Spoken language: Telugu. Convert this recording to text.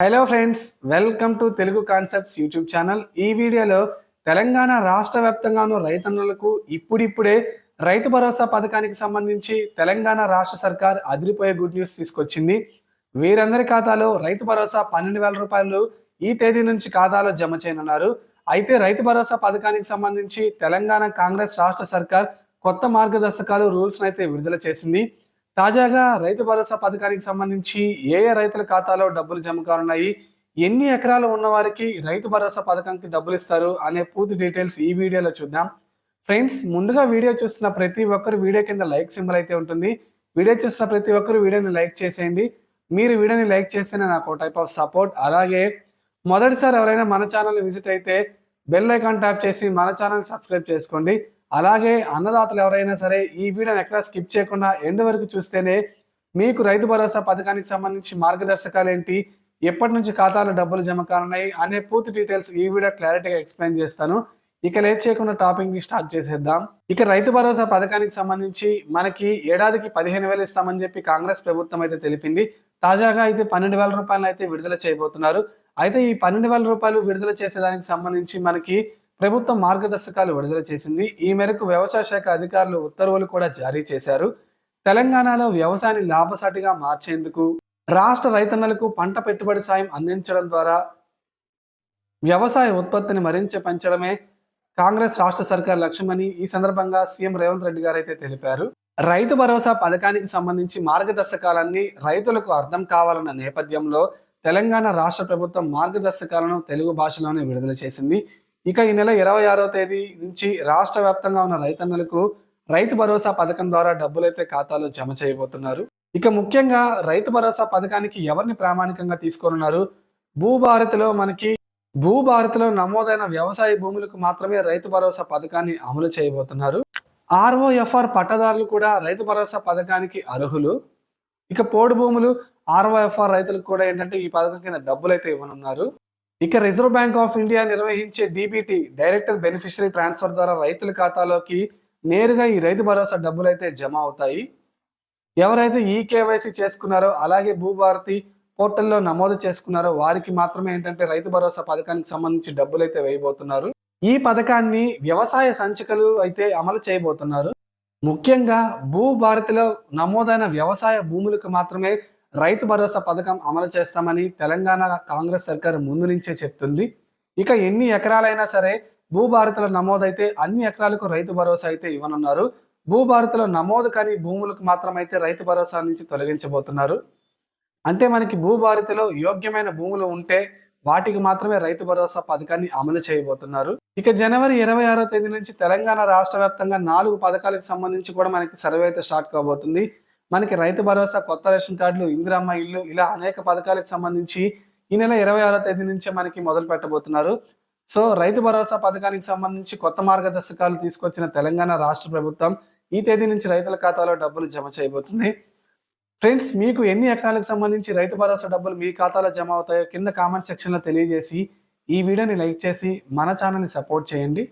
Hello friends, welcome to Telugu concepts YouTube channel. ఈ వీడియోలో తెలంగాణ రాష్ట్ర వ్యాప్తంగాను రైతన్నులకు ఇప్పుడిప్పుడే రైతు భరోసా పథకానికి సంబంధించి తెలంగాణ రాష్ట్ర సర్కార్ అదిరిపోయే గుడ్ న్యూస్ తీసుకొచ్చింది. వీరందరి ఖాతాలో రైతు భరోసా 12,000 రూపాయలు ఈ తేదీ నుంచి ఖాతాలో జమ చేయనున్నారు. అయితే రైతు భరోసా పథకానికి సంబంధించి తెలంగాణ కాంగ్రెస్ రాష్ట్ర సర్కార్ కొత్త మార్గదర్శకాలు రూల్స్ అయితే విడుదల చేసింది. తాజాగా రైతు భరోసా పథకానికి సంబంధించి ఏ ఏ రైతుల ఖాతాలో డబ్బులు జమ కానున్నాయి, ఎన్ని ఎకరాలు ఉన్న వారికి రైతు భరోసా పథకానికి డబ్బులు ఇస్తారు అనే పూర్తి డీటెయిల్స్ ఈ వీడియోలో చూద్దాం. ఫ్రెండ్స్, ముందుగా వీడియో చూస్తున్న ప్రతి ఒక్కరు వీడియో కింద లైక్ సింబల్ అయితే ఉంటుంది. వీడియో చూస్తున్న ప్రతి ఒక్కరు వీడియోని లైక్ చేసేయండి. మీరు వీడియోని లైక్ చేస్తేనే నాకు టైప్ ఆఫ్ సపోర్ట్. అలాగే మొదటిసారి ఎవరైనా మన ఛానల్ని విజిట్ అయితే బెల్ ఐకాన్ ట్యాప్ చేసి మన ఛానల్ సబ్స్క్రైబ్ చేసుకోండి. అలాగే అన్నదాతలు ఎవరైనా సరే ఈ వీడియోని ఎక్కడా స్కిప్ చేయకుండా ఎండ్ వరకు చూస్తేనే మీకు రైతు భరోసా పథకానికి సంబంధించి మార్గదర్శకాలు ఏంటి, ఎప్పటి నుంచి ఖాతాలో డబ్బులు జమ కానున్నాయి అనే పూర్తి డీటెయిల్స్ ఈ వీడియో క్లారిటీగా ఎక్స్ప్లెయిన్ చేస్తాను. ఇక లేట్ చేయకుండా టాపిక్ ని స్టార్ట్ చేసేద్దాం. ఇక రైతు భరోసా పథకానికి సంబంధించి మనకి ఏడాదికి 15,000 ఇస్తామని చెప్పి కాంగ్రెస్ ప్రభుత్వం అయితే తెలిపింది. తాజాగా అయితే 12,000 రూపాయలు అయితే విడుదల చేయబోతున్నారు. అయితే ఈ 12,000 రూపాయలు విడుదల చేసేదానికి సంబంధించి మనకి ప్రభుత్వం మార్గదర్శకాలు విడుదల చేసింది. ఈ మేరకు వ్యవసాయ శాఖ అధికారులు ఉత్తర్వులు కూడా జారీ చేశారు. తెలంగాణలో వ్యవసాయాన్ని లాభసాటిగా మార్చేందుకు రాష్ట్ర రైతన్నలకు పంట పెట్టుబడి సాయం అందించడం ద్వారా వ్యవసాయ ఉత్పత్తిని మరింత పెంచడమే కాంగ్రెస్ రాష్ట్ర సర్కార్ లక్ష్యమని ఈ సందర్భంగా సీఎం రేవంత్ రెడ్డి గారు అయితే తెలిపారు. రైతు భరోసా పథకానికి సంబంధించి మార్గదర్శకాలన్నీ రైతులకు అర్థం కావాలన్న నేపథ్యంలో తెలంగాణ రాష్ట్ర ప్రభుత్వం మార్గదర్శకాలను తెలుగు భాషలోనే విడుదల చేసింది. ఇక ఈ నెల 26వ తేదీ నుంచి రాష్ట్ర వ్యాప్తంగా ఉన్న రైతన్నలకు రైతు భరోసా పథకం ద్వారా డబ్బులైతే ఖాతాలో జమ చేయబోతున్నారు. ఇక ముఖ్యంగా రైతు భరోసా పథకానికి ఎవరిని ప్రామాణికంగా తీసుకోనున్నారు? భూభారతిలో నమోదైన వ్యవసాయ భూములకు మాత్రమే రైతు భరోసా పథకాన్ని అమలు చేయబోతున్నారు. ఆర్ఓఎఫ్ఆర్ పట్టదారులు కూడా రైతు భరోసా పథకానికి అర్హులు. ఇక పోడు భూములు ఆర్ఓఎఫ్ఆర్ రైతులకు కూడా ఏంటంటే ఈ పథకం కింద డబ్బులు అయితే ఇవ్వనున్నారు. ఇక రిజర్వ్ బ్యాంక్ ఆఫ్ ఇండియా నిర్వహించే డీబీటీ డైరెక్టర్ బెనిఫిషరీ ట్రాన్స్ఫర్ ద్వారా రైతుల ఖాతాలోకి నేరుగా ఈ రైతు భరోసా డబ్బులు అయితే జమ అవుతాయి. ఎవరైతే ఈ కేవైసీ చేసుకున్నారో అలాగే భూభారతి పోర్టల్లో నమోదు చేసుకున్నారో వారికి మాత్రమే ఏంటంటే రైతు భరోసా పథకానికి సంబంధించి డబ్బులు అయితే వేయబోతున్నారు. ఈ పథకాన్ని వ్యవసాయ సంచికలు అయితే అమలు చేయబోతున్నారు. ముఖ్యంగా భూభారతిలో నమోదైన వ్యవసాయ భూములకు మాత్రమే రైతు భరోసా పథకం అమలు చేస్తామని తెలంగాణ కాంగ్రెస్ సర్కారు ముందు నుంచే చెప్తుంది. ఇక ఎన్ని ఎకరాలైనా సరే భూభారతిలో నమోదైతే అన్ని ఎకరాలకు రైతు భరోసా అయితే ఇవ్వనున్నారు. భూభారతిలో నమోదు కాని భూములకు మాత్రమైతే రైతు భరోసా నుంచి తొలగించబోతున్నారు. అంటే మనకి భూభారతిలో యోగ్యమైన భూములు ఉంటే వాటికి మాత్రమే రైతు భరోసా పథకాన్ని అమలు చేయబోతున్నారు. ఇక జనవరి 26వ తేదీ నుంచి తెలంగాణ రాష్ట్ర వ్యాప్తంగా 4 పథకాలకు సంబంధించి కూడా మనకి సర్వే అయితే స్టార్ట్ కాబోతుంది. మనకి రైతు భరోసా, కొత్త రేషన్ కార్డులు, ఇందిరమ్మ ఇల్లు ఇలా అనేక పథకాలకు సంబంధించి ఈ నెల 26వ తేదీ నుంచే మనకి మొదలు పెట్టబోతున్నారు. సో రైతు భరోసా పథకానికి సంబంధించి కొత్త మార్గదర్శకాలు తీసుకొచ్చిన తెలంగాణ రాష్ట్ర ప్రభుత్వం ఈ తేదీ నుంచి రైతుల ఖాతాలో డబ్బులు జమ చేయబోతుంది. ఫ్రెండ్స్, మీకు ఎన్ని ఎకరాలకు సంబంధించి రైతు భరోసా డబ్బులు మీ ఖాతాలో జమ అవుతాయో కింద కామెంట్ సెక్షన్లో తెలియజేసి ఈ వీడియోని లైక్ చేసి మన ఛానల్ని సపోర్ట్ చేయండి.